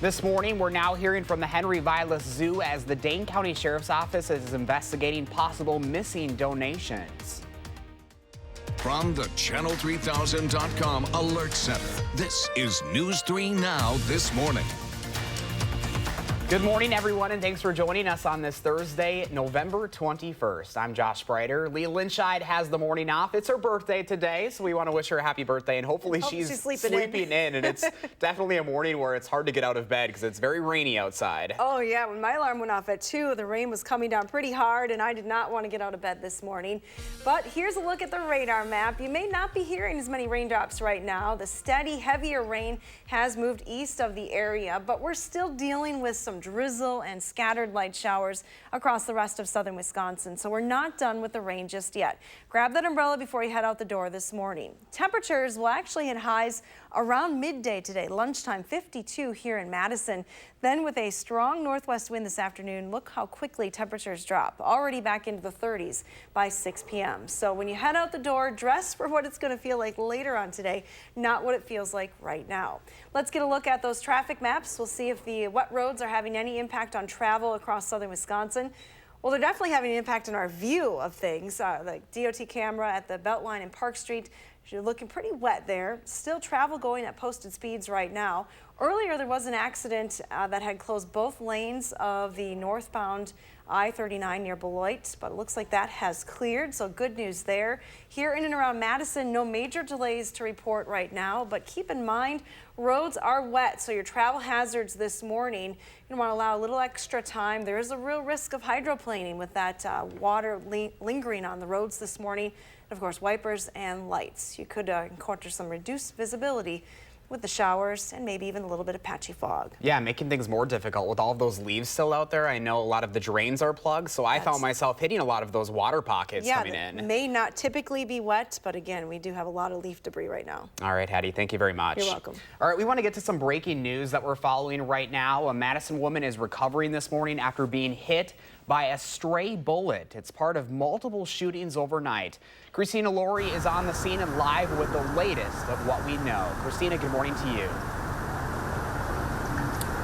This morning, we're now hearing from the Henry Vilas Zoo as the Dane County Sheriff's Office is investigating possible missing donations. From the Channel3000.com Alert Center, this is News 3 Now this morning. Good morning, everyone, and thanks for joining us on this Thursday, November 21st. I'm Josh Breiter. Leah Lynchide has the morning off. It's her birthday today, so we want to wish her a happy birthday, and hopefully she's sleeping in. And it's definitely a morning where it's hard to get out of bed because it's very rainy outside. Oh, yeah. When my alarm went off at 2, the rain was coming down pretty hard, and I did not want to get out of bed this morning. But here's a look at the radar map. You may not be hearing as many raindrops right now. The steady, heavier rain has moved east of the area, but we're still dealing with some drizzle and scattered light showers across the rest of southern Wisconsin. So we're not done with the rain just yet. Grab that umbrella before you head out the door this morning. Temperatures will actually hit highs around midday today, lunchtime, 52 here in Madison. Then with a strong northwest wind this afternoon, look how quickly temperatures drop, already back into the 30s by 6 p.m. So when you head out the door, dress for what it's going to feel like later on today, not what it feels like right now. Let's get a look at those traffic maps. We'll see if the wet roads are having any impact on travel across southern Wisconsin. Well, they're definitely having an impact on our view of things. The DOT camera at the Beltline and Park Street, you're looking pretty wet there. Still travel going at posted speeds right now. Earlier, there was an accident that had closed both lanes of the northbound I-39 near Beloit, but it looks like that has cleared, so good news there. Here in and around Madison, no major delays to report right now, but keep in mind, roads are wet, so your travel hazards this morning, you want to allow a little extra time. There is a real risk of hydroplaning with that water lingering on the roads this morning. And of course, wipers and lights. You could encounter some reduced visibility with the showers and maybe even a little bit of patchy fog. Yeah, making things more difficult with all of those leaves still out there. I know a lot of the drains are plugged, so I found myself hitting a lot of those water pockets coming in. Yeah, may not typically be wet, but again, we do have a lot of leaf debris right now. All right, Hattie, thank you very much. You're welcome. All right, we want to get to some breaking news that we're following right now. A Madison woman is recovering this morning after being hit by a stray bullet. It's part of multiple shootings overnight. Christina Laurie is on the scene and live with the latest of what we know. Christina, good morning to you.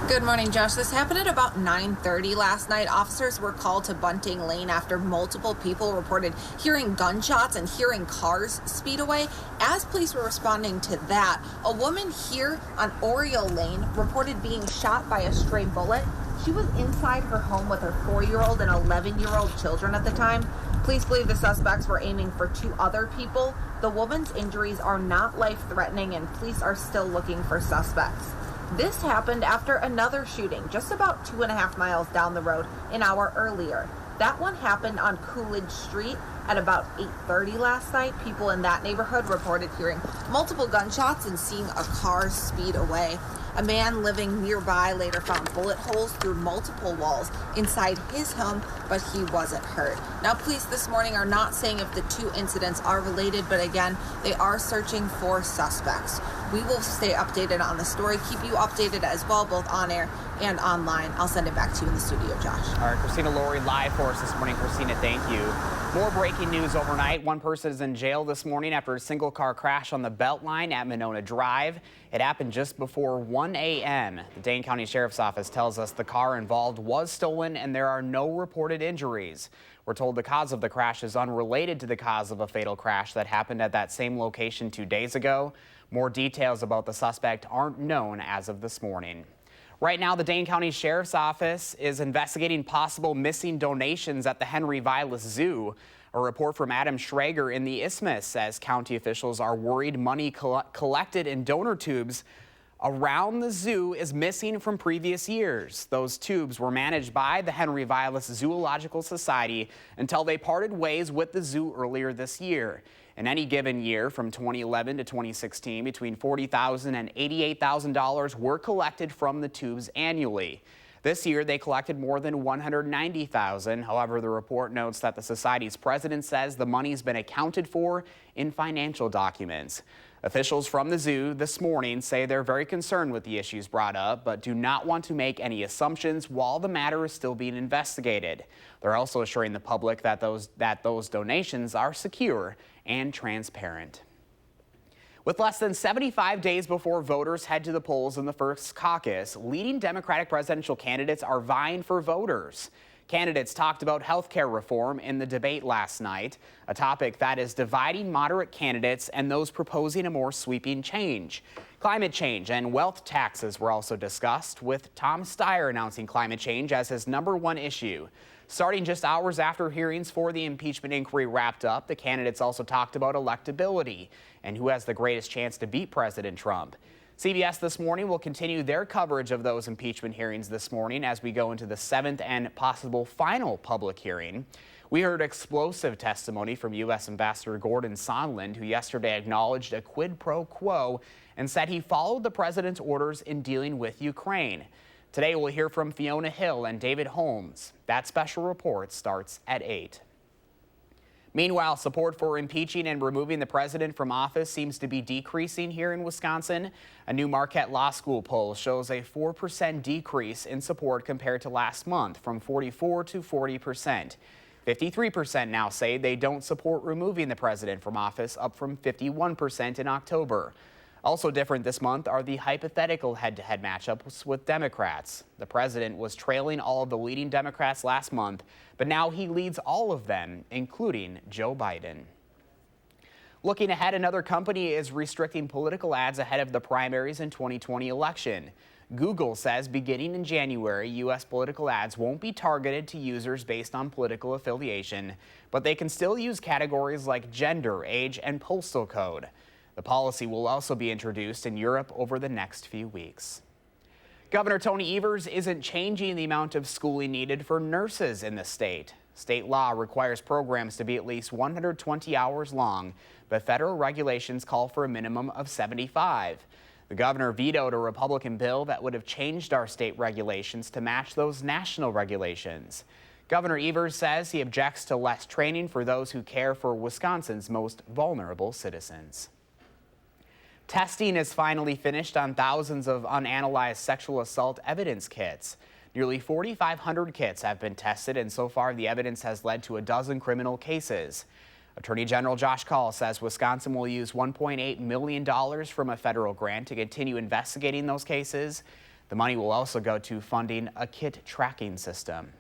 Good morning, Josh. This happened at about 9:30 last night. Officers were called to Bunting Lane after multiple people reported hearing gunshots and hearing cars speed away. As police were responding to that, a woman here on Oriole Lane reported being shot by a stray bullet. She was inside her home with her 4-year-old and 11-year-old children at the time. Police believe the suspects were aiming for 2 other people. The woman's injuries are not life-threatening, and police are still looking for suspects. This happened after another shooting just about 2.5 miles down the road an hour earlier. That one happened on Coolidge Street at about 8:30 last night. People in that neighborhood reported hearing multiple gunshots and seeing a car speed away. A man living nearby later found bullet holes through multiple walls inside his home, but he wasn't hurt. Now, police this morning are not saying if the 2 incidents are related, but again, they are searching for suspects. We will stay updated on the story, keep you updated as well, both on air and online. I'll send it back to you in the studio, Josh. All right, Christina Laurie live for us this morning. Christina, thank you. More breaking news overnight. One person is in jail this morning after a single car crash on the Beltline at Monona Drive. It happened just before 1 a.m. The Dane County Sheriff's Office tells us the car involved was stolen and there are no reported injuries. We're told the cause of the crash is unrelated to the cause of a fatal crash that happened at that same location 2 days ago. More details about the suspect aren't known as of this morning. Right now, the Dane County Sheriff's Office is investigating possible missing donations at the Henry Vilas Zoo. A report from Adam Schrager in the Isthmus says county officials are worried money collected in donor tubes around the zoo is missing from previous years. Those tubes were managed by the Henry Vilas Zoological Society until they parted ways with the zoo earlier this year. In any given year, from 2011 to 2016, between $40,000 and $88,000 were collected from the tubes annually. This year, they collected more than $190,000. However, the report notes that the society's president says the money's been accounted for in financial documents. Officials from the zoo this morning say they're very concerned with the issues brought up, but do not want to make any assumptions while the matter is still being investigated. They're also assuring the public that those donations are secure and transparent. With less than 75 days before voters head to the polls in the first caucus, leading Democratic presidential candidates are vying for voters. Candidates talked about health care reform in the debate last night, a topic that is dividing moderate candidates and those proposing a more sweeping change. Climate change and wealth taxes were also discussed, with Tom Steyer announcing climate change as his #1 issue. Starting just hours after hearings for the impeachment inquiry wrapped up, the candidates also talked about electability and who has the greatest chance to beat President Trump. CBS This Morning will continue their coverage of those impeachment hearings this morning as we go into the 7th and possible final public hearing. We heard explosive testimony from U.S. Ambassador Gordon Sondland, who yesterday acknowledged a quid pro quo and said he followed the president's orders in dealing with Ukraine. Today we'll hear from Fiona Hill and David Holmes. That special report starts at 8. Meanwhile, support for impeaching and removing the president from office seems to be decreasing here in Wisconsin. A new Marquette Law School poll shows a 4% decrease in support compared to last month, from 44 to 40%. 53% now say they don't support removing the president from office, up from 51% in October. Also different this month are the hypothetical head-to-head matchups with Democrats. The president was trailing all of the leading Democrats last month, but now he leads all of them, including Joe Biden. Looking ahead, another company is restricting political ads ahead of the primaries in 2020 election. Google says beginning in January, U.S. political ads won't be targeted to users based on political affiliation, but they can still use categories like gender, age, and postal code. The policy will also be introduced in Europe over the next few weeks. Governor Tony Evers isn't changing the amount of schooling needed for nurses in the state. State law requires programs to be at least 120 hours long, but federal regulations call for a minimum of 75. The governor vetoed a Republican bill that would have changed our state regulations to match those national regulations. Governor Evers says he objects to less training for those who care for Wisconsin's most vulnerable citizens. Testing is finally finished on thousands of unanalyzed sexual assault evidence kits. Nearly 4,500 kits have been tested, and so far the evidence has led to a dozen criminal cases. Attorney General Josh Kaul says Wisconsin will use $1.8 million from a federal grant to continue investigating those cases. The money will also go to funding a kit tracking system.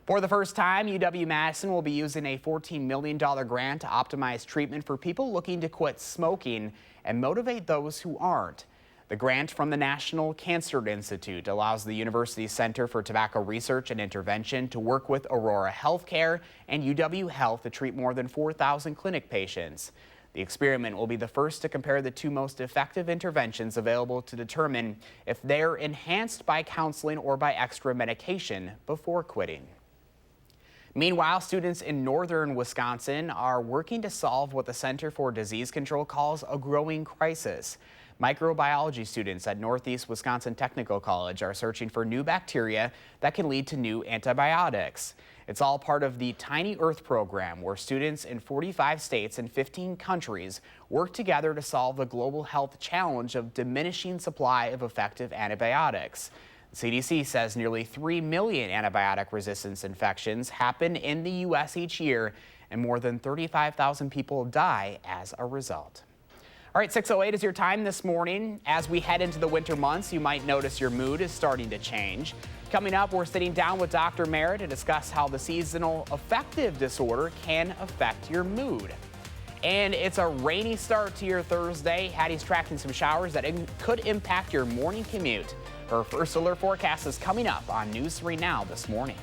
For the first time, UW-Madison will be using a $14 million grant to optimize treatment for people looking to quit smoking and motivate those who aren't. The grant from the National Cancer Institute allows the university's Center for Tobacco Research and Intervention to work with Aurora Healthcare and UW Health to treat more than 4,000 clinic patients. The experiment will be the first to compare the two most effective interventions available to determine if they're enhanced by counseling or by extra medication before quitting. Meanwhile, students in northern Wisconsin are working to solve what the Center for Disease Control calls a growing crisis. Microbiology students at Northeast Wisconsin Technical College are searching for new bacteria that can lead to new antibiotics. It's all part of the Tiny Earth program, where students in 45 states and 15 countries work together to solve the global health challenge of diminishing supply of effective antibiotics. The CDC says nearly 3 million antibiotic resistance infections happen in the U.S. each year, and more than 35,000 people die as a result. All right, 6:08 is your time this morning. As we head into the winter months, you might notice your mood is starting to change. Coming up, we're sitting down with Dr. Merritt to discuss how the seasonal affective disorder can affect your mood. And it's a rainy start to your Thursday. Hattie's tracking some showers that could impact your morning commute. Her first alert forecast is coming up on News 3 Now this morning.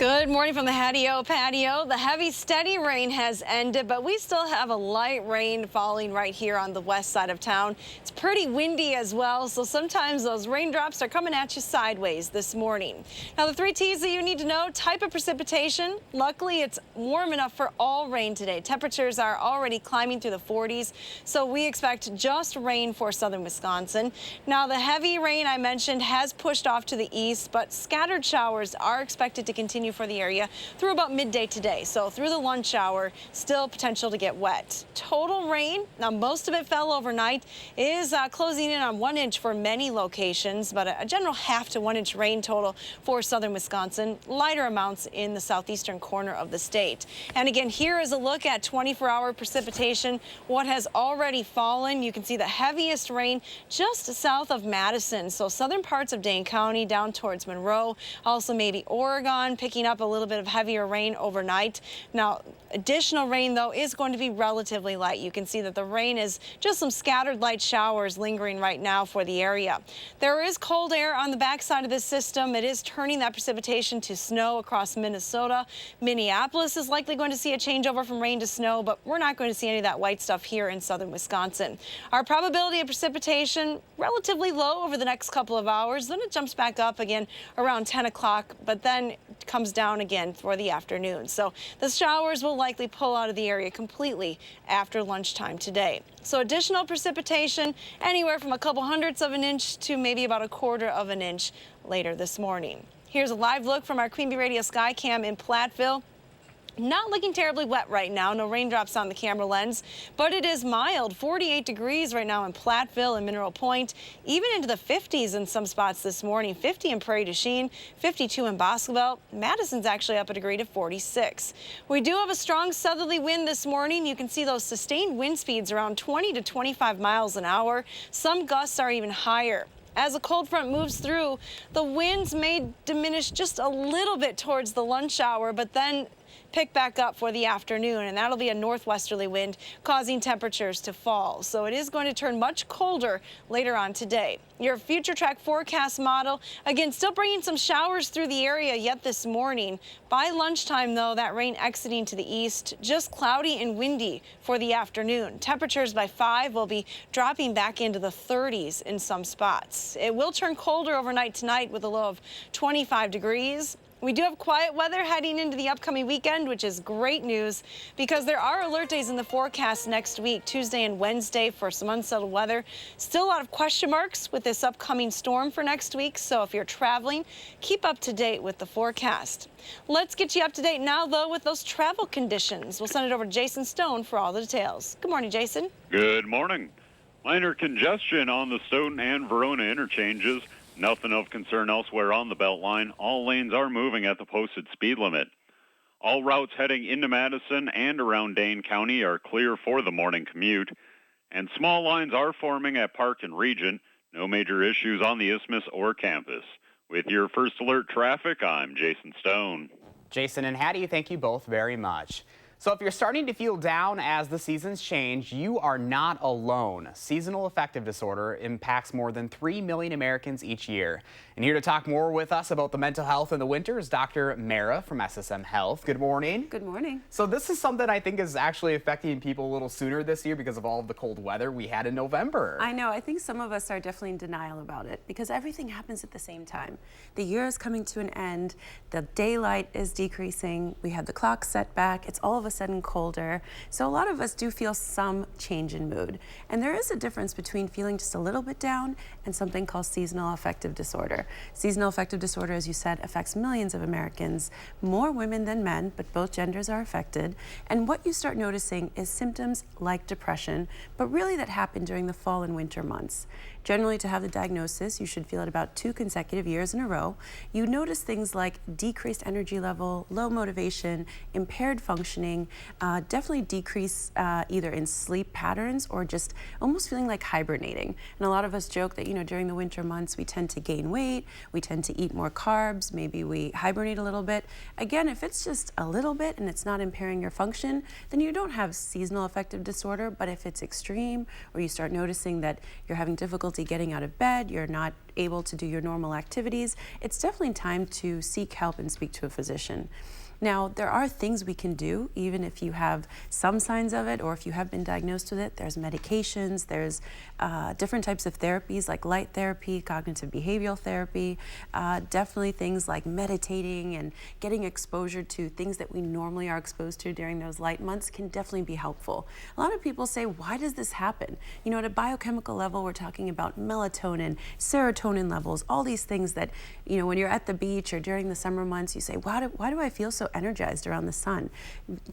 Good morning from the patio. The heavy, steady rain has ended, but we still have a light rain falling right here on the west side of town. It's pretty windy as well, so sometimes those raindrops are coming at you sideways this morning. Now, the 3 T's that you need to know: type of precipitation. Luckily, it's warm enough for all rain today. Temperatures are already climbing through the 40s, so we expect just rain for southern Wisconsin. Now, the heavy rain I mentioned has pushed off to the east, but scattered showers are expected to continue for the area through about midday today. So through the lunch hour, still potential to get wet. Total rain, now most of it fell overnight, is closing in on 1 inch for many locations, but a general half to 1 inch rain total for southern Wisconsin. Lighter amounts in the southeastern corner of the state. And again, here is a look at 24-hour precipitation. What has already fallen, you can see the heaviest rain just south of Madison. So southern parts of Dane County down towards Monroe, also maybe Oregon, picking up a little bit of heavier rain overnight. Now, additional rain, though, is going to be relatively light. You can see that the rain is just some scattered light showers lingering right now for the area. There is cold air on the backside of this system. It is turning that precipitation to snow across Minnesota. Minneapolis is likely going to see a changeover from rain to snow, but we're not going to see any of that white stuff here in southern Wisconsin. Our probability of precipitation relatively low over the next couple of hours. Then it jumps back up again around 10 o'clock, but then comes down again for the afternoon. So the showers will likely pull out of the area completely after lunchtime today. So additional precipitation anywhere from a couple hundredths of an inch to maybe about a quarter of an inch later this morning. Here's a live look from our Queen Bee Radio Skycam in Platteville. Not looking terribly wet right now. No raindrops on the camera lens, but it is mild. 48 degrees right now in Platteville and Mineral Point, even into the 50s in some spots this morning. 50 in Prairie du Chien, 52 in Boscobel. Madison's actually up a degree to 46. We do have a strong southerly wind this morning. You can see those sustained wind speeds around 20 to 25 miles an hour. Some gusts are even higher. As a cold front moves through, the winds may diminish just a little bit towards the lunch hour, but then pick back up for the afternoon, and that'll be a northwesterly wind causing temperatures to fall. So it is going to turn much colder later on today. Your future track forecast model, again, still bringing some showers through the area yet this morning. By lunchtime, though, that rain exiting to the east, just cloudy and windy for the afternoon. Temperatures by 5 will be dropping back into the 30s in some spots. It will turn colder overnight tonight with a low of 25 degrees. We do have quiet weather heading into the upcoming weekend, which is great news because there are alert days in the forecast next week, Tuesday and Wednesday, for some unsettled weather. Still a lot of question marks with this upcoming storm for next week, so if you're traveling, keep up to date with the forecast. Let's get you up to date now, though, with those travel conditions. We'll send it over to Jason Stone for all the details. Good morning, Jason. Good morning. Minor congestion on the Stoughton and Verona interchanges. Nothing of concern elsewhere on the Beltline. All lanes are moving at the posted speed limit. All routes heading into Madison and around Dane County are clear for the morning commute. And small lines are forming at Park and Region. No major issues on the Isthmus or campus. With your first alert traffic, I'm Jason Stone. Jason and Hattie, thank you both very much. So if you're starting to feel down as the seasons change, you are not alone. Seasonal affective disorder impacts more than 3 million Americans each year. And here to talk more with us about the mental health in the winter is Dr. Mara from SSM Health. Good morning. Good morning. So this is something I think is actually affecting people a little sooner this year because of all of the cold weather we had in November. I know. I think some of us are definitely in denial about it because everything happens at the same time. The year is coming to an end. The daylight is decreasing. We had the clock set back. It's all of a sudden colder. So a lot of us do feel some change in mood. And there is a difference between feeling just a little bit down and something called seasonal affective disorder. Seasonal affective disorder, as you said, affects millions of Americans, more women than men, but both genders are affected. And what you start noticing is symptoms like depression, but really that happen during the fall and winter months. Generally, to have the diagnosis, you should feel it about 2 consecutive years in a row. You notice things like decreased energy level, low motivation, impaired functioning, seeing definitely decrease either in sleep patterns or just almost feeling like hibernating. And a lot of us joke that, you know, during the winter months we tend to gain weight, we tend to eat more carbs, maybe we hibernate a little bit. Again, if it's just a little bit and it's not impairing your function, then you don't have seasonal affective disorder. But if it's extreme, or you start noticing that you're having difficulty getting out of bed, you're not able to do your normal activities, it's definitely time to seek help and speak to a physician. Now, there are things we can do, even if you have some signs of it or if you have been diagnosed with it. There's medications, there's different types of therapies like light therapy, cognitive behavioral therapy, definitely things like meditating and getting exposure to things that we normally are exposed to during those light months can definitely be helpful. A lot of people say, why does this happen? You know, at a biochemical level, we're talking about melatonin, serotonin levels, all these things that, you know, when you're at the beach or during the summer months, you say, why do I feel so energized around the sun?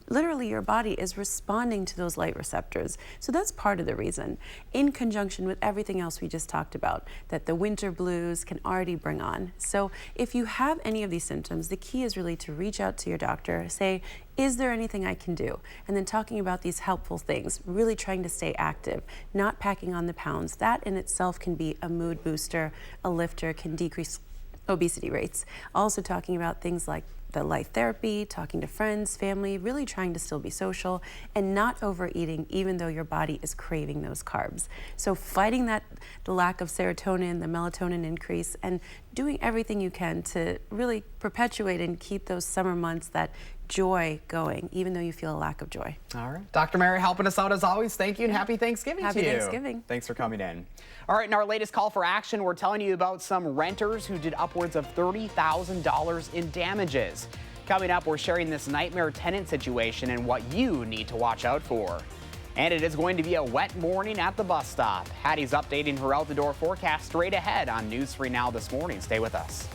Literally, your body is responding to those light receptors. So that's part of the reason, in conjunction with everything else we just talked about, that the winter blues can already bring on. So if you have any of these symptoms, the key is really to reach out to your doctor, say, is there anything I can do? And then talking about these helpful things, really trying to stay active, not packing on the pounds. That in itself can be a mood booster, a lifter, can decrease obesity rates. Also talking about things like the light therapy, talking to friends, family, really trying to still be social and not overeating even though your body is craving those carbs. So fighting the lack of serotonin, the melatonin increase, and doing everything you can to really perpetuate and keep those summer months, that joy going, even though you feel a lack of joy. All right. Dr. Mary helping us out as always. Thank you and happy Thanksgiving to you. Happy Thanksgiving. Thanks for coming in. All right, in our latest call for action, we're telling you about some renters who did upwards of $30,000 in damages. Coming up, we're sharing this nightmare tenant situation and what you need to watch out for. And it is going to be a wet morning at the bus stop. Hattie's updating her Altidore forecast straight ahead on News 3 Now this morning. Stay with us.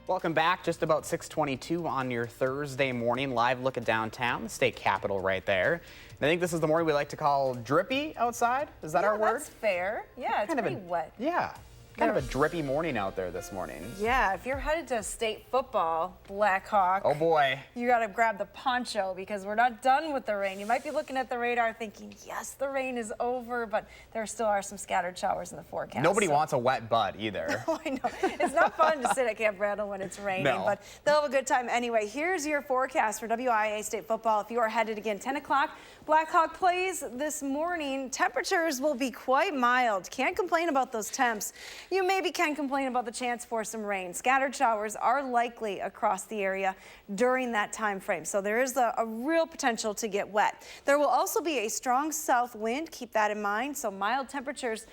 Welcome back. Just about 6:22 on your Thursday morning. Live look at downtown, the state capitol right there. I think this is the morning we like to call drippy outside. Is that our word? That's fair. Yeah, it's pretty wet. Yeah. Kind of a drippy morning out there this morning. Yeah, if you're headed to state football, Blackhawk. Oh boy. You got to grab the poncho because we're not done with the rain. You might be looking at the radar thinking, yes, the rain is over, but there still are some scattered showers in the forecast. Nobody wants a wet butt either. Oh, I know. It's not fun to sit at Camp Randall when it's raining, but they'll have a good time anyway. Here's your forecast for WIA state football. If you are headed again, 10 o'clock, Blackhawk plays this morning. Temperatures will be quite mild. Can't complain about those temps. You maybe can complain about the chance for some rain. Scattered showers are likely across the area during that time frame, so there is a real potential to get wet. There will also be a strong south wind. Keep that in mind. So mild temperatures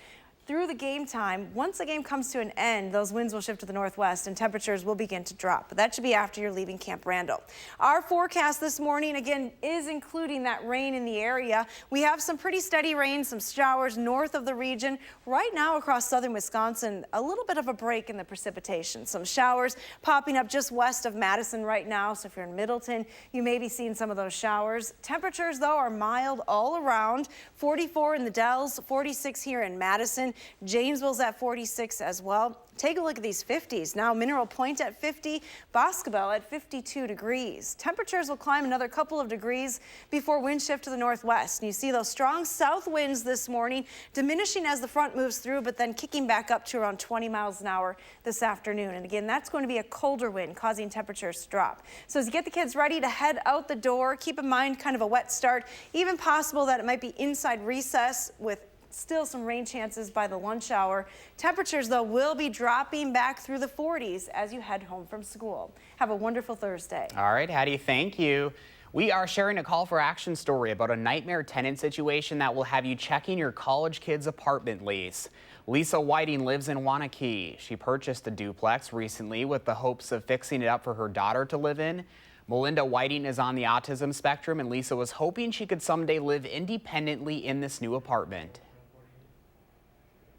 through the game time. Once the game comes to an end, those winds will shift to the northwest and temperatures will begin to drop. But that should be after you're leaving Camp Randall. Our forecast this morning, again, is including that rain in the area. We have some pretty steady rain, some showers north of the region. Right now across southern Wisconsin, a little bit of a break in the precipitation. Some showers popping up just west of Madison right now. So if you're in Middleton, you may be seeing some of those showers. Temperatures, though, are mild all around. 44 in the Dells, 46 here in Madison. Janesville's at 46 as well. Take a look at these 50s. Now Mineral Point at 50, Boscobel at 52 degrees. Temperatures will climb another couple of degrees before wind shift to the northwest. And you see those strong south winds this morning diminishing as the front moves through, but then kicking back up to around 20 miles an hour this afternoon. And again, that's going to be a colder wind causing temperatures to drop. So as you get the kids ready to head out the door, keep in mind kind of a wet start, even possible that it might be inside recess with still some rain chances by the lunch hour. Temperatures, though, will be dropping back through the 40s as you head home from school. Have a wonderful Thursday. All right, Hattie, thank you. We are sharing a call for action story about a nightmare tenant situation that will have you checking your college kid's apartment lease. Lisa Whiting lives in Wanakee. She purchased a duplex recently with the hopes of fixing it up for her daughter to live in. Melinda Whiting is on the autism spectrum, and Lisa was hoping she could someday live independently in this new apartment.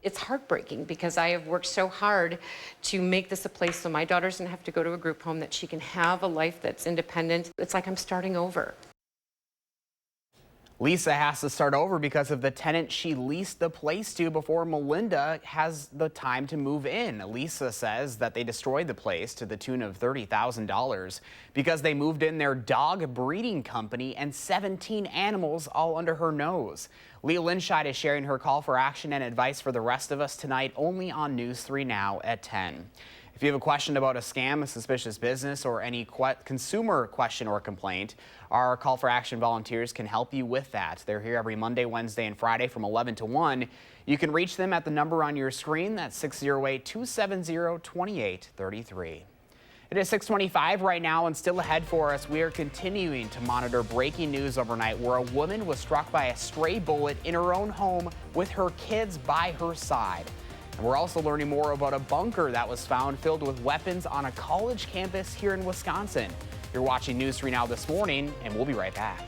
It's heartbreaking because I have worked so hard to make this a place so my daughter doesn't have to go to a group home, that she can have a life that's independent. It's like I'm starting over. Lisa has to start over because of the tenant she leased the place to before Melinda has the time to move in. Lisa says that they destroyed the place to the tune of $30,000 because they moved in their dog breeding company and 17 animals all under her nose. Leah Linscheid is sharing her call for action and advice for the rest of us tonight only on News 3 Now at 10. If you have a question about a scam, a suspicious business, or any consumer question or complaint, our Call for Action volunteers can help you with that. They're here every Monday, Wednesday, and Friday from 11 to 1. You can reach them at the number on your screen. That's 608-270-2833. It is 6:25 right now, and still ahead for us, we are continuing to monitor breaking news overnight where a woman was struck by a stray bullet in her own home with her kids by her side. And we're also learning more about a bunker that was found filled with weapons on a college campus here in Wisconsin. You're watching News 3 Now this morning, and we'll be right back.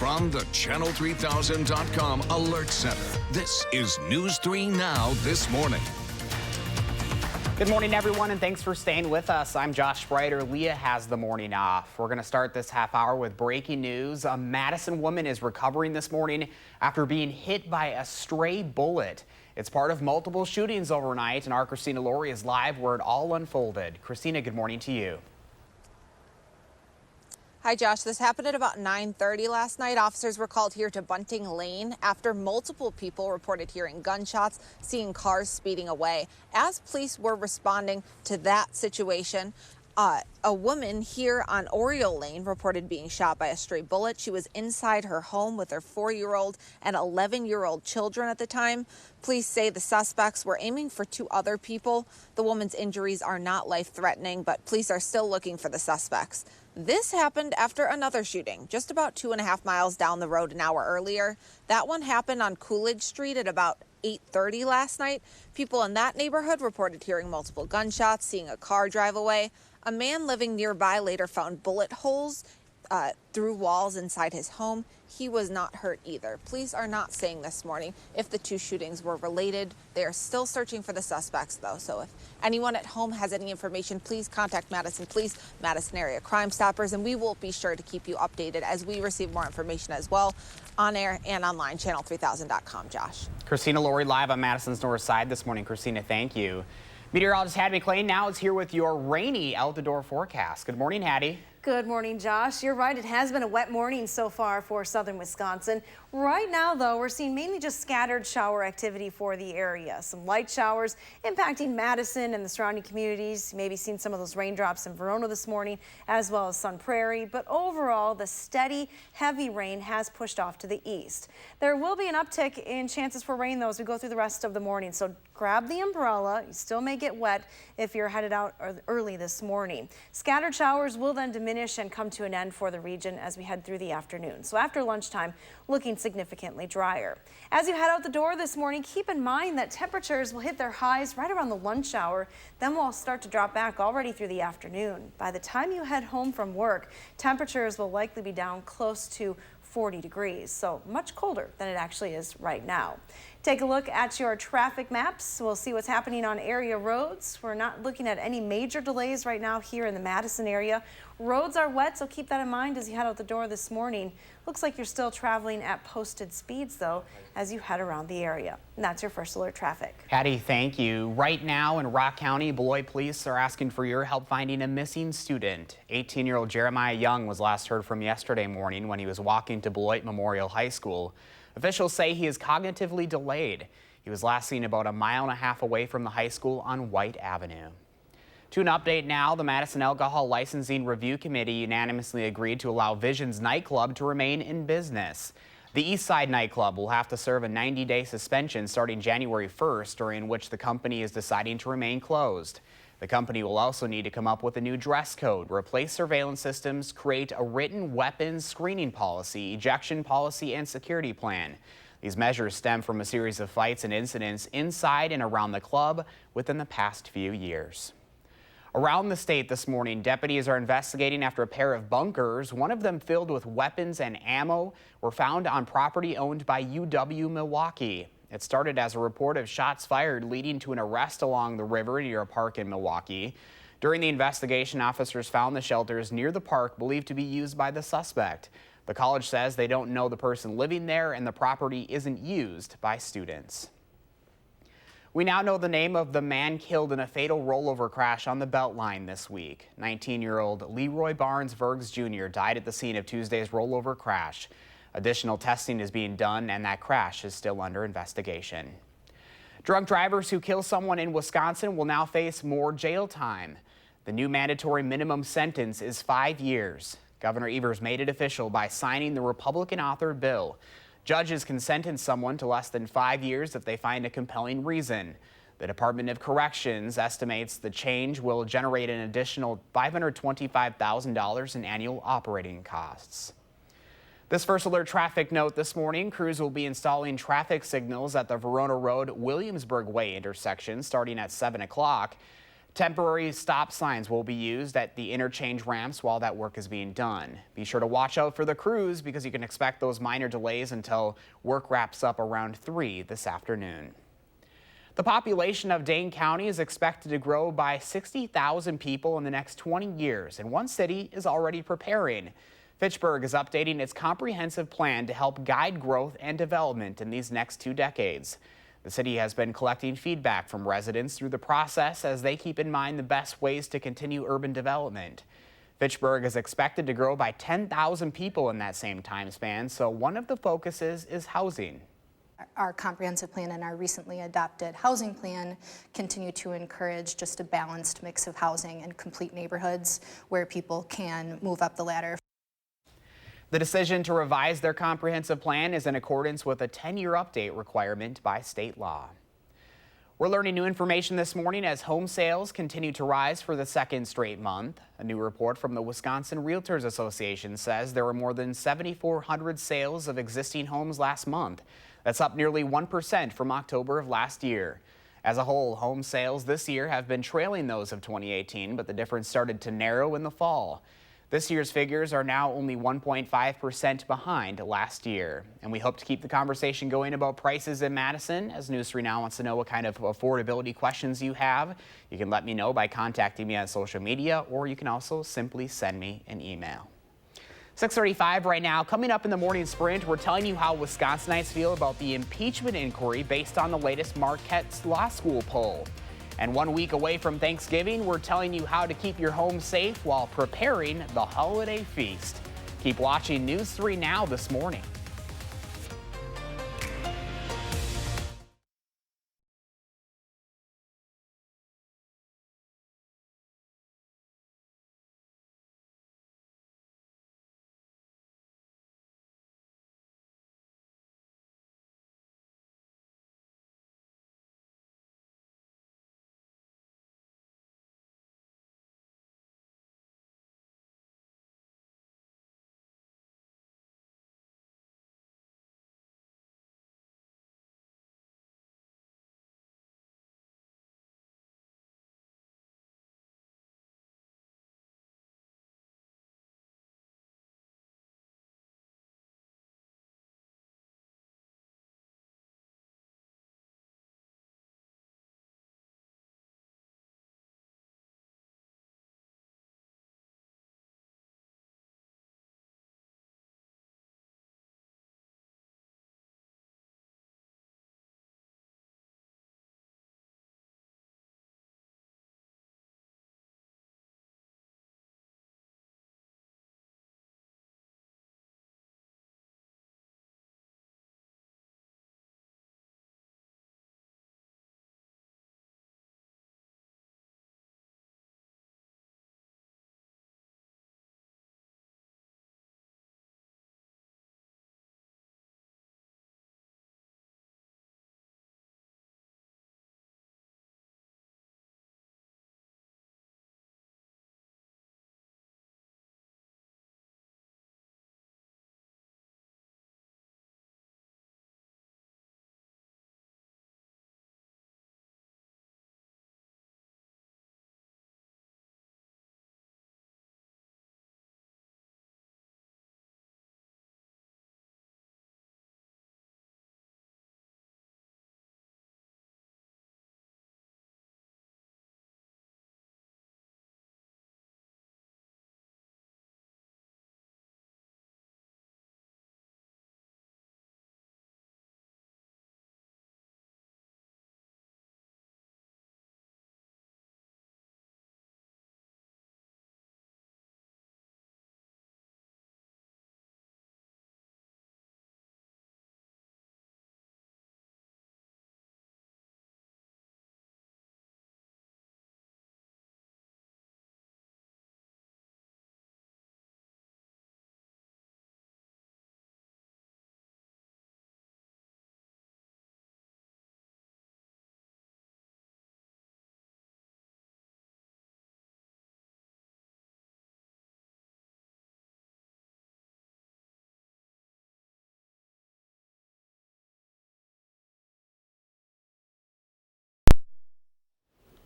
From the Channel3000.com Alert Center, this is News 3 Now this morning. Good morning, everyone, and thanks for staying with us. I'm Josh Spreiter. Leah has the morning off. We're going to start this half hour with breaking news. A Madison woman is recovering this morning after being hit by a stray bullet. It's part of multiple shootings overnight, and our Christina Laurie is live where it all unfolded. Christina, good morning to you. Hi, Josh. This happened at about 9:30 last night. Officers were called here to Bunting Lane after multiple people reported hearing gunshots, seeing cars speeding away. As police were responding to that situation, a woman here on Oriole Lane reported being shot by a stray bullet. She was inside her home with her 4-year-old and 11-year-old children at the time. Police say the suspects were aiming for 2 other people. The woman's injuries are not life-threatening, but police are still looking for the suspects. This happened after another shooting, just about 2.5 miles down the road an hour earlier. That one happened on Coolidge Street at about 8:30 last night. People in that neighborhood reported hearing multiple gunshots, seeing a car drive away. A man living nearby later found bullet holes through walls inside his home. He was not hurt either. Police are not saying this morning if the 2 shootings were related. They are still searching for the suspects, though. So if anyone at home has any information, please contact Madison Police, Madison Area Crime Stoppers, and we will be sure to keep you updated as we receive more information as well on air and online, channel3000.com. Josh. Christina Laurie live on Madison's North Side this morning. Christina, thank you. Meteorologist Hattie McLean now is here with your rainy Altidore forecast. Good morning, Hattie. Good morning, Josh. You're right. It has been a wet morning so far for southern Wisconsin. Right now, though, we're seeing mainly just scattered shower activity for the area. Some light showers impacting Madison and the surrounding communities. Maybe seen some of those raindrops in Verona this morning, as well as Sun Prairie. But overall, the steady, heavy rain has pushed off to the east. There will be an uptick in chances for rain, though, as we go through the rest of the morning. So grab the umbrella. You still may get wet if you're headed out early this morning. Scattered showers will then diminish and come to an end for the region as we head through the afternoon. So after lunchtime, looking significantly drier. As you head out the door this morning, keep in mind that temperatures will hit their highs right around the lunch hour. Then we'll start to drop back already through the afternoon. By the time you head home from work, temperatures will likely be down close to 40 degrees, so much colder than it actually is right now. Take a look at your traffic maps. We'll see what's happening on area roads. We're not looking at any major delays right now here in the Madison area. Roads are wet, so keep that in mind as you head out the door this morning. Looks like you're still traveling at posted speeds, though, as you head around the area. And that's your first alert traffic. Hattie, thank you. Right now in Rock County, Beloit police are asking for your help finding a missing student. 18-year-old Jeremiah Young was last heard from yesterday morning when he was walking to Beloit Memorial High School. Officials say he is cognitively delayed. He was last seen about 1.5 miles away from the high school on White Avenue. To an update now, the Madison Alcohol Licensing Review Committee unanimously agreed to allow Vision's Nightclub to remain in business. The Eastside Nightclub will have to serve a 90-day suspension starting January 1st, during which the company is deciding to remain closed. The company will also need to come up with a new dress code, replace surveillance systems, create a written weapons screening policy, ejection policy, and security plan. These measures stem from a series of fights and incidents inside and around the club within the past few years. Around the state this morning, deputies are investigating after a pair of bunkers, one of them filled with weapons and ammo, were found on property owned by UW Milwaukee. It started as a report of shots fired leading to an arrest along the river near a park in Milwaukee. During the investigation, officers found the shelters near the park believed to be used by the suspect. The college says they don't know the person living there and the property isn't used by students. We now know the name of the man killed in a fatal rollover crash on the Beltline this week. 19-year-old Leroy Barnes Vergs Jr. died at the scene of Tuesday's rollover crash. Additional testing is being done, and that crash is still under investigation. Drunk drivers who kill someone in Wisconsin will now face more jail time. The new mandatory minimum sentence is 5 years. Governor Evers made it official by signing the Republican-authored bill. Judges can sentence someone to less than 5 years if they find a compelling reason. The Department of Corrections estimates the change will generate an additional $525,000 in annual operating costs. This first alert traffic note this morning, crews will be installing traffic signals at the Verona Road Williamsburg Way intersection starting at 7 o'clock. Temporary stop signs will be used at the interchange ramps while that work is being done. Be sure to watch out for the crews because you can expect those minor delays until work wraps up around 3 this afternoon. The population of Dane County is expected to grow by 60,000 people in the next 20 years, and one city is already preparing. Fitchburg is updating its comprehensive plan to help guide growth and development in these next 2 decades. The city has been collecting feedback from residents through the process as they keep in mind the best ways to continue urban development. Fitchburg is expected to grow by 10,000 people in that same time span, so one of the focuses is housing. Our comprehensive plan and our recently adopted housing plan continue to encourage just a balanced mix of housing and complete neighborhoods where people can move up the ladder. The decision to revise their comprehensive plan is in accordance with a 10-year update requirement by state law. We're learning new information this morning as home sales continue to rise for the second straight month. A new report from the Wisconsin Realtors Association says there were more than 7,400 sales of existing homes last month. That's up nearly 1% from October of last year. As a whole, home sales this year have been trailing those of 2018, but the difference started to narrow in the fall. This year's figures are now only 1.5% behind last year. And we hope to keep the conversation going about prices in Madison. As News 3 Now wants to know what kind of affordability questions you have, you can let me know by contacting me on social media, or you can also simply send me an email. 6:35 right now. Coming up in the morning sprint, we're telling you how Wisconsinites feel about the impeachment inquiry based on the latest Marquette Law School poll. And 1 week away from Thanksgiving, we're telling you how to keep your home safe while preparing the holiday feast. Keep watching News 3 Now this morning.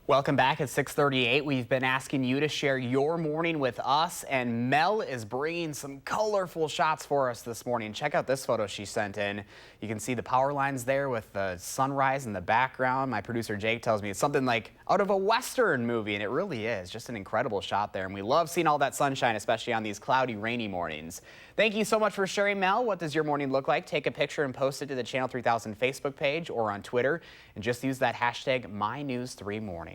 Welcome back at 6:38. We've been asking you to share your morning with us, and Mel is bringing some colorful shots for us this morning. Check out this photo she sent in. You can see the power lines there with the sunrise in the background. My producer Jake tells me it's something like out of a Western movie, and it really is. Just an incredible shot there, and we love seeing all that sunshine, especially on these cloudy, rainy mornings. Thank you so much for sharing, Mel. What does your morning look like? Take a picture and post it to the Channel 3000 Facebook page or on Twitter, and just use that hashtag MyNews3Morning.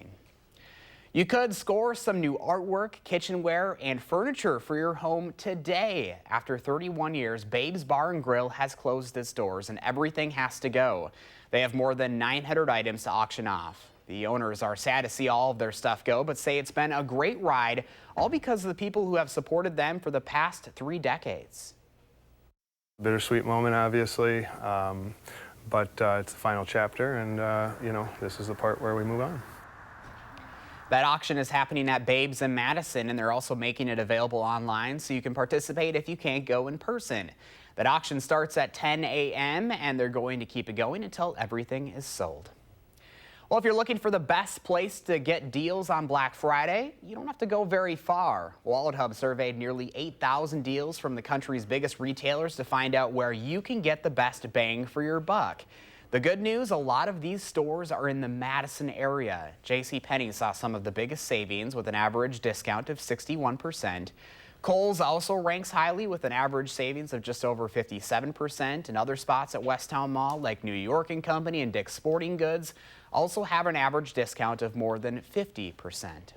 You could score some new artwork, kitchenware, and furniture for your home today. After 31 years, Babe's Bar and Grill has closed its doors and everything has to go. They have more than 900 items to auction off. The owners are sad to see all of their stuff go, but say it's been a great ride, all because of the people who have supported them for the past 3 decades. Bittersweet moment, obviously, but it's the final chapter, and you know, this is the part where we move on. That auction is happening at Babe's in Madison, and they're also making it available online so you can participate if you can't go in person. That auction starts at 10 a.m. and they're going to keep it going until everything is sold. Well, if you're looking for the best place to get deals on Black Friday, you don't have to go very far. Wallet Hub surveyed nearly 8,000 deals from the country's biggest retailers to find out where you can get the best bang for your buck. The good news, a lot of these stores are in the Madison area. JCPenney saw some of the biggest savings with an average discount of 61%. Kohl's also ranks highly with an average savings of just over 57%, and other spots at Westtown Mall like New York & Company and Dick's Sporting Goods also have an average discount of more than 50%.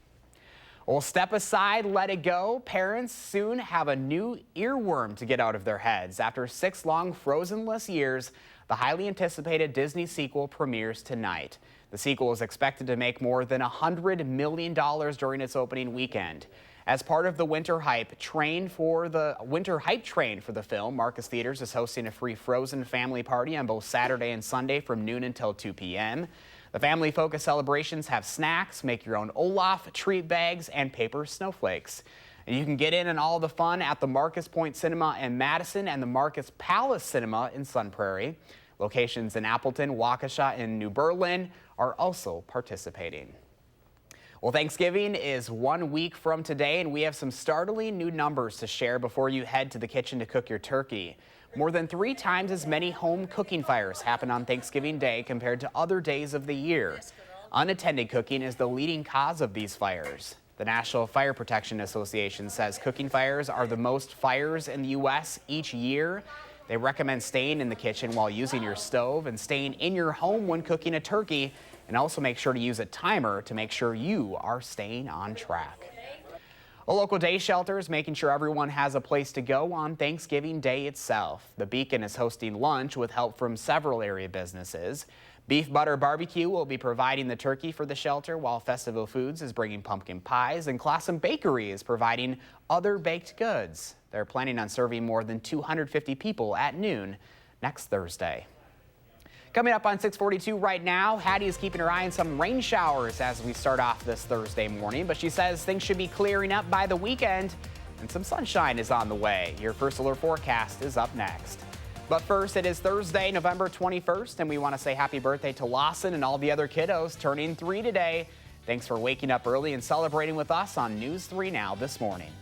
Well, step aside, let it go. Parents soon have a new earworm to get out of their heads. After 6 long Frozen-less years, the highly anticipated Disney sequel premieres tonight. The sequel is expected to make more than $100 million during its opening weekend. As part of the winter hype train for the film, Marcus Theaters is hosting a free Frozen family party on both Saturday and Sunday from noon until 2 p.m. The family-focused celebrations have snacks, make your own Olaf, treat bags, and paper snowflakes. And you can get in on all the fun at the Marcus Point Cinema in Madison and the Marcus Palace Cinema in Sun Prairie. Locations in Appleton, Waukesha, and New Berlin are also participating. Well, Thanksgiving is 1 week from today, and we have some startling new numbers to share before you head to the kitchen to cook your turkey. More than 3 times as many home cooking fires happen on Thanksgiving Day compared to other days of the year. Unattended cooking is the leading cause of these fires. The National Fire Protection Association says cooking fires are the most fires in the U.S. each year. They recommend staying in the kitchen while using your stove and staying in your home when cooking a turkey, and also make sure to use a timer to make sure you are staying on track. A local day shelter is making sure everyone has a place to go on Thanksgiving Day itself. The Beacon is hosting lunch with help from several area businesses. Beef Butter Barbecue will be providing the turkey for the shelter, while Festival Foods is bringing pumpkin pies, and Classen Bakery is providing other baked goods. They're planning on serving more than 250 people at noon next Thursday. Coming up on 6:42 right now, Hattie is keeping her eye on some rain showers as we start off this Thursday morning, but she says things should be clearing up by the weekend and some sunshine is on the way. Your First Alert forecast is up next. But first, it is Thursday, November 21st, and we want to say happy birthday to Lawson and all the other kiddos turning 3 today. Thanks for waking up early and celebrating with us on News 3 Now this morning.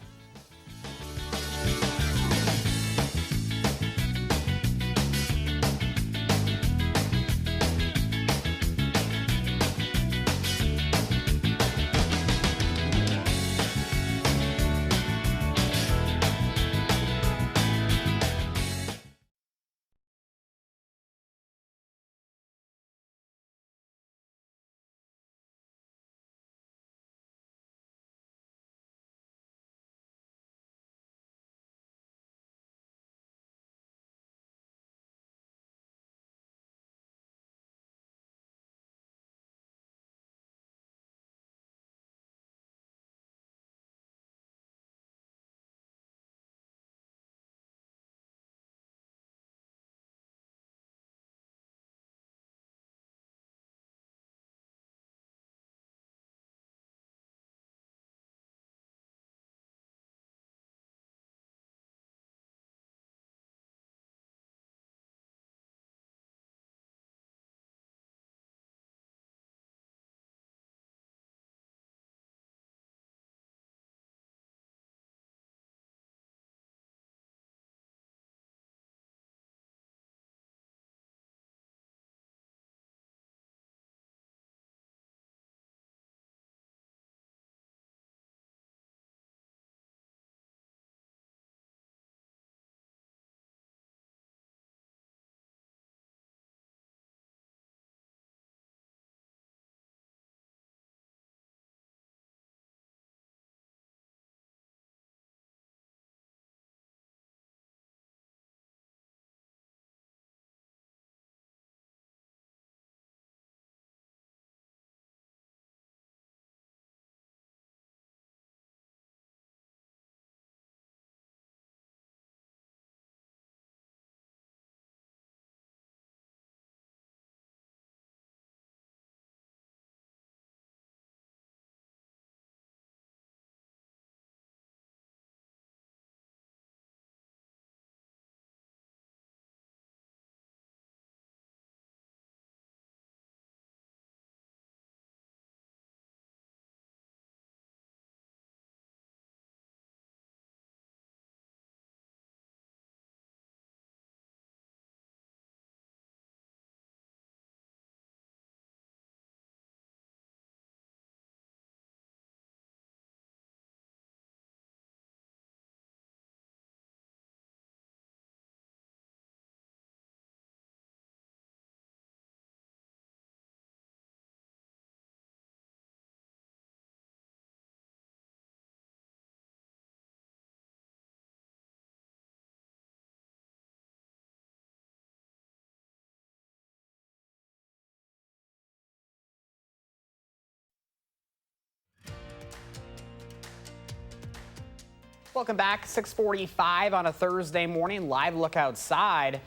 Welcome back. 6:45 on a Thursday morning. Live look outside.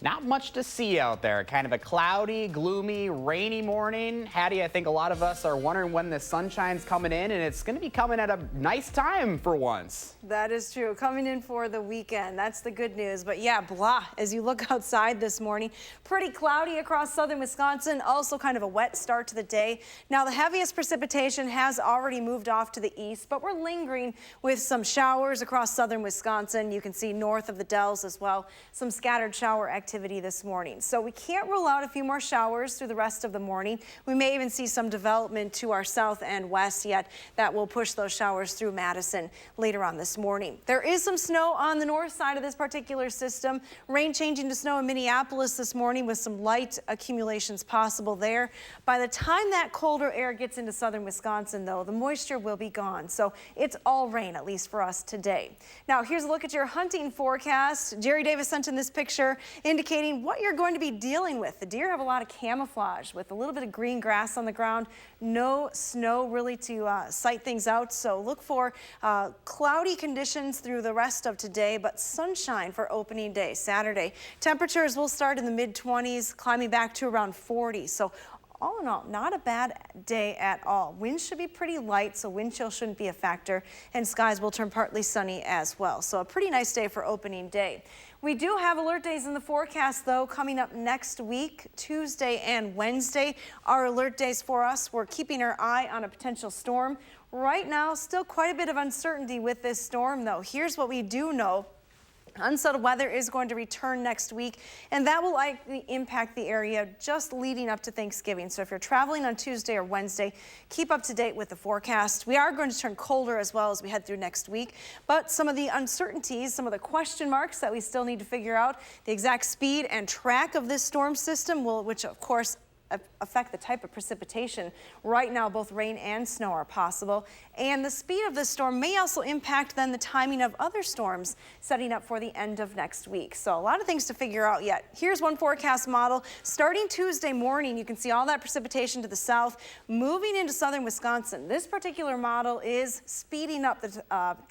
Not much to see out there. Kind of a cloudy, gloomy, rainy morning. Hattie, I think a lot of us are wondering when the sunshine's coming in, and it's going to be coming at a nice time for once. That is true. Coming in for the weekend. That's the good news. But yeah, blah, as you look outside this morning, pretty cloudy across southern Wisconsin. Also kind of a wet start to the day. Now, the heaviest precipitation has already moved off to the east, but we're lingering with some showers across southern Wisconsin. You can see north of the Dells as well. Some scattered shower activity this morning. So we can't rule out a few more showers through the rest of the morning. We may even see some development to our south and west yet that will push those showers through Madison later on this morning. There is some snow on the north side of this particular system. Rain changing to snow in Minneapolis this morning with some light accumulations possible there. By the time that colder air gets into southern Wisconsin, though, the moisture will be gone. So it's all rain, at least for us today. Now, here's a look at your hunting forecast. Jerry Davis sent in this picture indicating what you're going to be dealing with. The deer have a lot of camouflage with a little bit of green grass on the ground. No snow really to sight things out. So look for cloudy conditions through the rest of today, but sunshine for opening day, Saturday. Temperatures will start in the mid-20s, climbing back to around 40. So all in all, not a bad day at all. Winds should be pretty light, so wind chill shouldn't be a factor, and skies will turn partly sunny as well. So a pretty nice day for opening day. We do have alert days in the forecast, though, coming up next week, Tuesday and Wednesday are alert days for us. We're keeping our eye on a potential storm. Right now, still quite a bit of uncertainty with this storm, though. Here's what we do know. Unsettled weather is going to return next week, and that will likely impact the area just leading up to Thanksgiving. So if you're traveling on Tuesday or Wednesday, keep up to date with the forecast. We are going to turn colder as well as we head through next week, but some of the uncertainties, some of the question marks that we still need to figure out, the exact speed and track of this storm system which of course affect the type of precipitation. Right now, both rain and snow are possible, and the speed of this storm may also impact then the timing of other storms setting up for the end of next week. So a lot of things to figure out yet. Here's one forecast model. Starting Tuesday morning, you can see all that precipitation to the south moving into southern Wisconsin. This particular model is speeding up the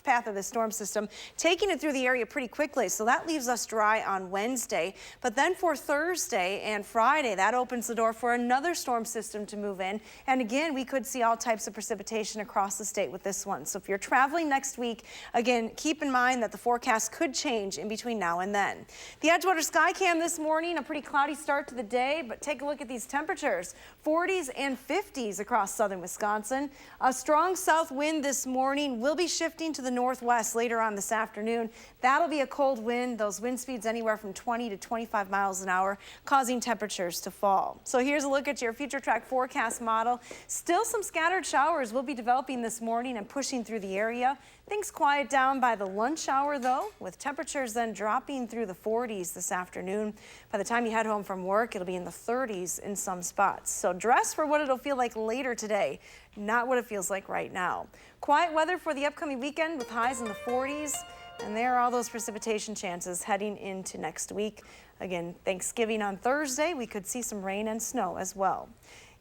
path of the storm system, taking it through the area pretty quickly. So that leaves us dry on Wednesday, but then for Thursday and Friday, that opens the door for another storm system to move in. And again, we could see all types of precipitation across the state with this one. So if you're traveling next week, again, keep in mind that the forecast could change in between now and then. The Edgewater Skycam this morning, a pretty cloudy start to the day, but take a look at these temperatures. 40s and 50s across southern Wisconsin. A strong south wind this morning will be shifting to the northwest later on this afternoon. That'll be a cold wind. Those wind speeds anywhere from 20 to 25 miles an hour, causing temperatures to fall. So here's a look at your future track forecast model. Still some scattered showers will be developing this morning and pushing through the area. Things quiet down by the lunch hour, though, with temperatures then dropping through the 40s this afternoon. By the time you head home from work, it'll be in the 30s in some spots. So dress for what it'll feel like later today, not what it feels like right now. Quiet weather for the upcoming weekend with highs in the 40s. And there are all those precipitation chances heading into next week. Again, Thanksgiving on Thursday, we could see some rain and snow as well.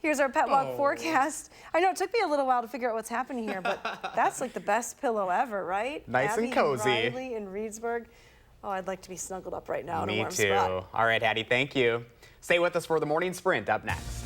Here's our pet walk forecast. I know it took me a little while to figure out what's happening here, but that's like the best pillow ever, right? Nice Abby and cozy. And Riley in Reedsburg. Oh, I'd like to be snuggled up right now in a warm Me too. spot. All right, Hattie, thank you. Stay with us for the morning sprint up next.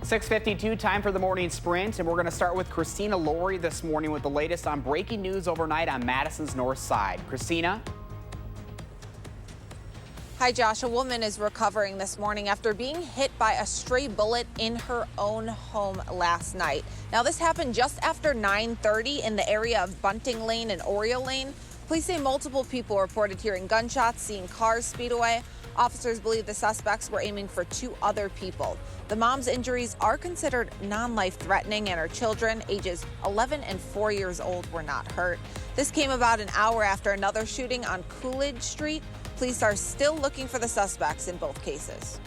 6:52, time for the morning sprint, and we're going to start with Christina Laurie this morning with the latest on breaking news overnight on Madison's north side. Christina? Hi, Josh. A woman is recovering this morning after being hit by a stray bullet in her own home last night. Now, this happened just after 9:30 in the area of Bunting Lane and Oriole Lane. Police say multiple people reported hearing gunshots, seeing cars speed away. Officers believe the suspects were aiming for 2 other people. The mom's injuries are considered non-life threatening, and her children, ages 11 and 4 years old, were not hurt. This came about an hour after another shooting on Coolidge Street. Police are still looking for the suspects in both cases.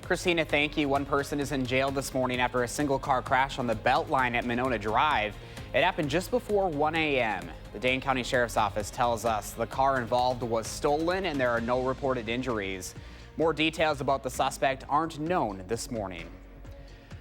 Christina, thank you. One person is in jail this morning after a single car crash on the Beltline at Monona Drive. It happened just before 1 a.m. The Dane County Sheriff's Office tells us the car involved was stolen and there are no reported injuries. More details about the suspect aren't known this morning.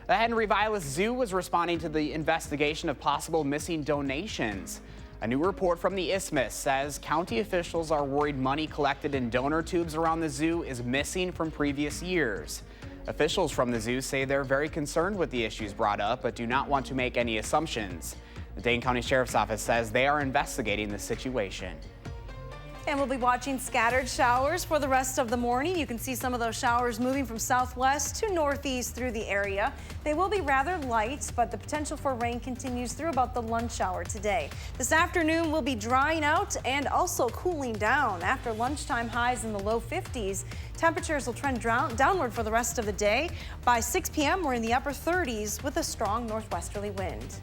The Henry Vilas Zoo was responding to the investigation of possible missing donations. A new report from the Isthmus says county officials are worried money collected in donor tubes around the zoo is missing from previous years. Officials from the zoo say they're very concerned with the issues brought up, but do not want to make any assumptions. The Dane County Sheriff's Office says they are investigating the situation. And we'll be watching scattered showers for the rest of the morning. You can see some of those showers moving from southwest to northeast through the area. They will be rather light, but the potential for rain continues through about the lunch hour today. This afternoon will be drying out and also cooling down. After lunchtime, highs in the low 50s. Temperatures will trend downward for the rest of the day. By 6 p.m., we're in the upper 30s with a strong northwesterly wind.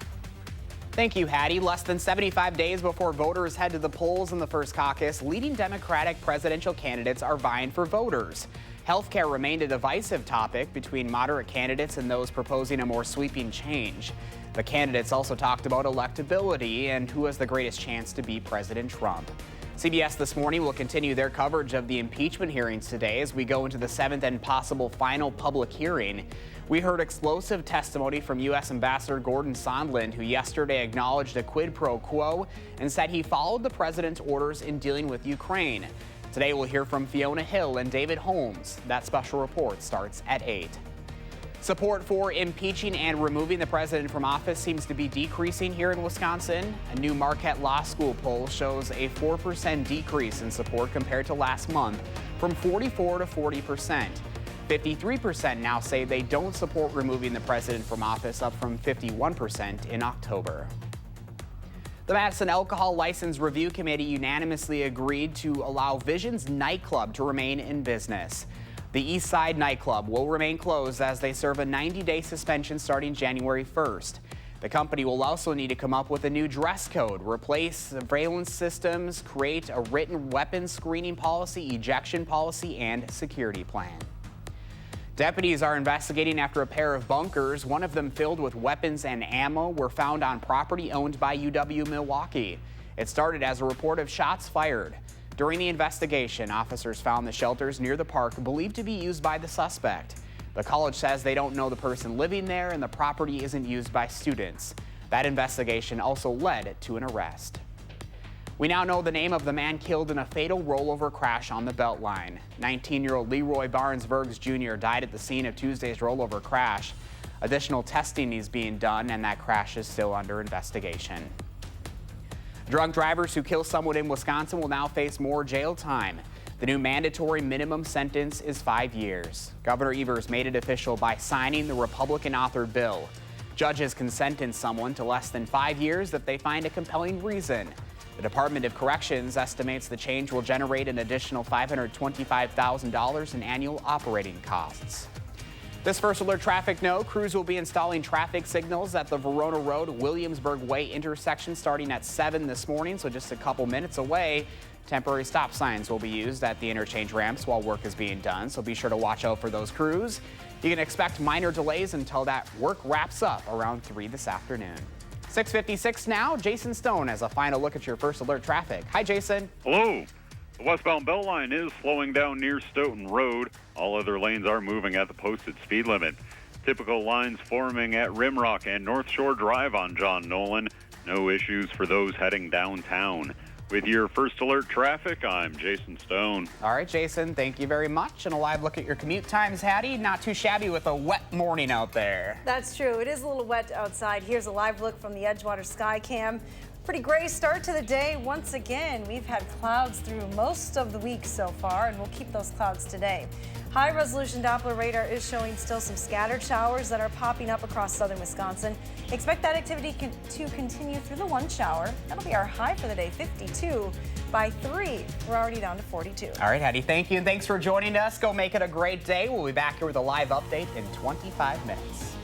Thank you, Hattie. Less than 75 days before voters head to the polls in the first caucus, leading Democratic presidential candidates are vying for voters. Healthcare remained a divisive topic between moderate candidates and those proposing a more sweeping change. The candidates also talked about electability and who has the greatest chance to beat President Trump. CBS This Morning will continue their coverage of the impeachment hearings today as we go into the 7th and possible final public hearing. We heard explosive testimony from U.S. Ambassador Gordon Sondland, who yesterday acknowledged a quid pro quo and said he followed the president's orders in dealing with Ukraine. Today we'll hear from Fiona Hill and David Holmes. That special report starts at 8. Support for impeaching and removing the president from office seems to be decreasing here in Wisconsin. A new Marquette Law School poll shows a 4% decrease in support compared to last month, from 44 to 40%. 53% now say they don't support removing the president from office, up from 51% in October. The Madison Alcohol License Review Committee unanimously agreed to allow Vision's Nightclub to remain in business. The Eastside Nightclub will remain closed as they serve a 90-day suspension starting January 1st. The company will also need to come up with a new dress code, replace surveillance systems, create a written weapons screening policy, ejection policy, and security plan. Deputies are investigating after a pair of bunkers, one of them filled with weapons and ammo, were found on property owned by UW-Milwaukee. It started as a report of shots fired. During the investigation, officers found the shelters near the park believed to be used by the suspect. The college says they don't know the person living there and the property isn't used by students. That investigation also led to an arrest. We now know the name of the man killed in a fatal rollover crash on the Beltline. 19-year-old Leroy Barnes-Vergs Jr. died at the scene of Tuesday's rollover crash. Additional testing is being done, and that crash is still under investigation. Drunk drivers who kill someone in Wisconsin will now face more jail time. The new mandatory minimum sentence is 5 years. Governor Evers made it official by signing the Republican-authored bill. Judges can sentence someone to less than 5 years if they find a compelling reason. The Department of Corrections estimates the change will generate an additional $525,000 in annual operating costs. This first alert traffic note, crews will be installing traffic signals at the Verona Road Williamsburg Way intersection starting at 7 this morning, so just a couple minutes away. Temporary stop signs will be used at the interchange ramps while work is being done, so be sure to watch out for those crews. You can expect minor delays until that work wraps up around 3 this afternoon. 6:56 now. Jason Stone has a final look at your first alert traffic. Hi, Jason. Hello. The westbound Beltline is slowing down near Stoughton Road. All other lanes are moving at the posted speed limit. Typical lines forming at Rimrock and North Shore Drive on John Nolan. No issues for those heading downtown. With your First Alert traffic, I'm Jason Stone. All right, Jason, thank you very much. And a live look at your commute times, Hattie. Not too shabby with a wet morning out there. That's true. It is a little wet outside. Here's a live look from the Edgewater Skycam. Pretty gray start to the day. Once again, we've had clouds through most of the week so far, and we'll keep those clouds today. High-resolution Doppler radar is showing still some scattered showers that are popping up across southern Wisconsin. Expect that activity to continue through the one shower. That'll be our high for the day, 52. By 3, we're already down to 42. All right, Hattie, thank you, and thanks for joining us. Go make it a great day. We'll be back here with a live update in 25 minutes.